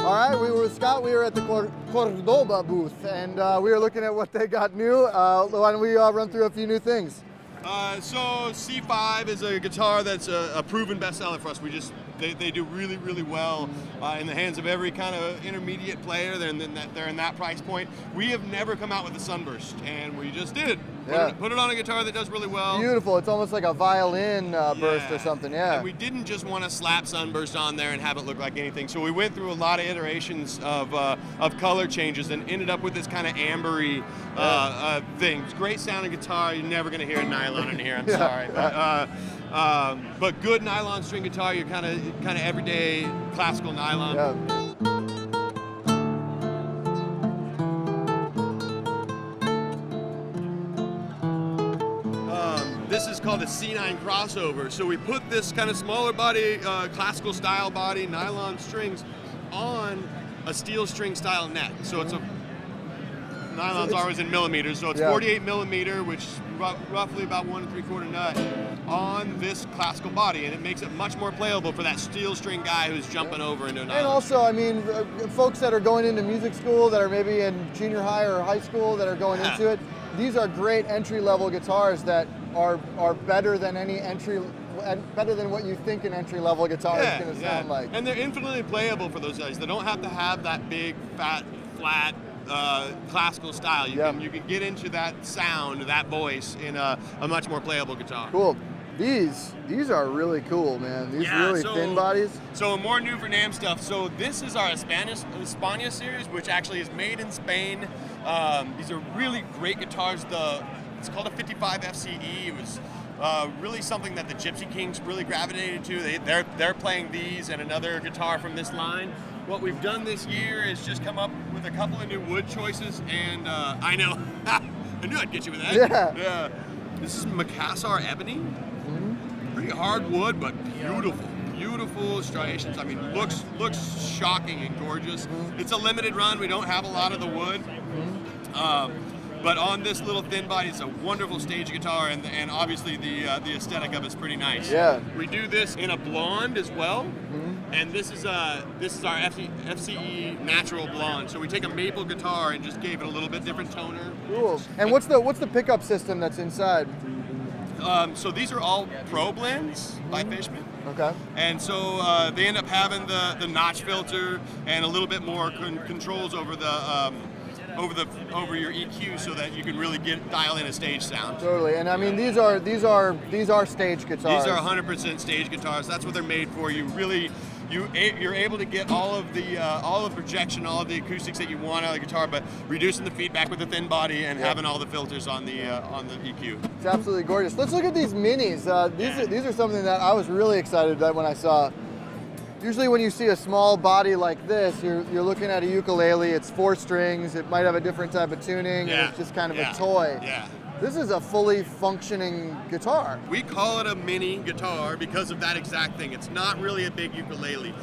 All right, we were with Scott. We were at the Cordoba booth, and we were looking at what they got new. Why don't we run through a few new things? So C5 is a guitar that's a proven bestseller for us. They do really, really well in the hands of every kind of intermediate player. They're in that price point. We have never come out with a Sunburst, and we just did. Put it on a guitar that does really well. Beautiful. It's almost like a violin burst or something, yeah. And we didn't just want to slap Sunburst on there and have it look like anything. So we went through a lot of iterations of color changes and ended up with this kind of ambery thing. It's great sounding guitar. You're never going to hear a nylon in here. I'm sorry. But good nylon string guitar, you're kind of everyday classical nylon. Yeah. This is called a C9 crossover. So we put this kind of smaller body, classical style body, nylon strings on a steel string style neck. So it's nylon's always in millimeters, so it's 48 millimeter, which is roughly about 1 3/4 nut on this classical body, and it makes it much more playable for that steel string guy who's jumping over into a nylon. And also, I mean, folks that are going into music school, that are maybe in junior high or high school, that are going into it, these are great entry-level guitars that are better than better than what you think an entry-level guitar is going to sound like. And they're infinitely playable for those guys. They don't have to have that big, fat, flat classical style. You can get into that sound, that voice in a much more playable guitar. Cool. These are really cool, man. These really thin bodies. So more new for NAMM stuff. So this is our Espana series, which actually is made in Spain. These are really great guitars. It's called a 55 FCE. It was really something that the Gypsy Kings really gravitated to. They're playing these and another guitar from this line. What we've done this year is just come up with a couple of new wood choices, and I know, I knew I'd get you with that. Yeah. This is Macassar ebony. Pretty hard wood, but beautiful striations. I mean, looks shocking and gorgeous. It's a limited run. We don't have a lot of the wood. But on this little thin body, it's a wonderful stage guitar, and obviously the aesthetic of it's pretty nice. Yeah. We do this in a blonde as well, and this is our FCE natural blonde. So we take a maple guitar and just gave it a little bit different toner. Cool. And what's the pickup system that's inside? So these are all Pro blends by Fishman. Okay. And so they end up having the notch filter and a little bit more controls over your EQ, so that you can really dial in a stage sound. Totally. And I mean, these are stage guitars. These are 100% stage guitars. That's what they're made for. You're able to get all of the projection, all of the acoustics that you want out of the guitar, but reducing the feedback with the thin body and having all the filters on the EQ. It's absolutely gorgeous. Let's look at these minis. These are something that I was really excited about when I saw. Usually when you see a small body like this, you're looking at a ukulele. It's 4 strings. It might have a different type of tuning. And it's just kind of a toy. Yeah. This is a fully functioning guitar. We call it a mini guitar because of that exact thing. It's not really a big ukulele.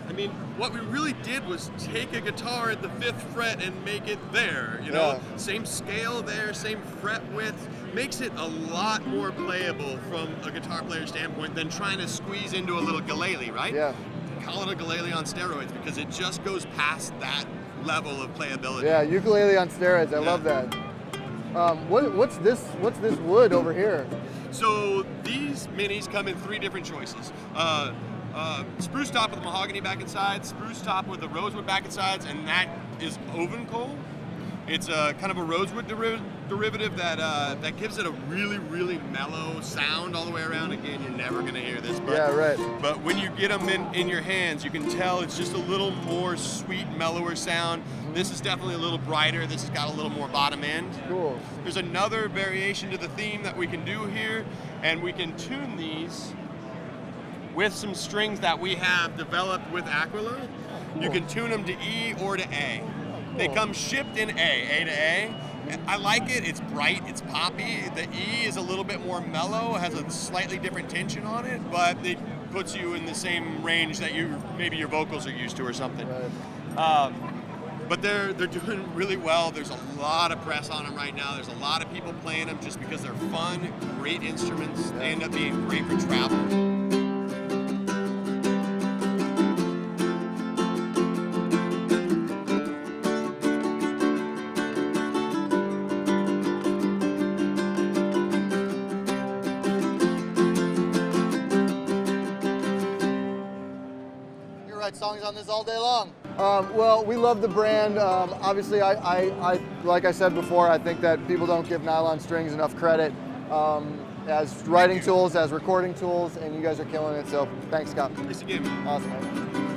I mean, what we really did was take a guitar at the 5th fret and make it there. You know, same scale there, same fret width. Makes it a lot more playable from a guitar player standpoint than trying to squeeze into a little ukulele, right? Yeah. Call it a ukulele on steroids because it just goes past that level of playability. Yeah, ukulele on steroids. I love that. What's this wood over here? So these minis come in 3 different choices. Spruce top with mahogany back and sides, spruce top with a rosewood back and sides, and that is oven coal. It's a kind of a rosewood derivative that gives it a really, really mellow sound all the way around. Again, you're never going to hear this. But, But when you get them in your hands, you can tell it's just a little more sweet, mellower sound. This is definitely a little brighter. This has got a little more bottom end. Cool. There's another variation to the theme that we can do here, and we can tune these with some strings that we have developed with Aquila. Cool. You can tune them to E or to A. They come shipped in A to A. I like it. It's bright. It's poppy. The E is a little bit more mellow. It has a slightly different tension on it, but it puts you in the same range that maybe your vocals are used to or something. Right. But they're doing really well. There's a lot of press on them right now. There's a lot of people playing them just because they're fun, great instruments. They end up being great for travel. write songs on this all day long. Well, we love the brand. Obviously, I like I said before, I think that people don't give nylon strings enough credit as writing tools, as recording tools, and you guys are killing it. So thanks, Scott. Thanks again. Awesome, man.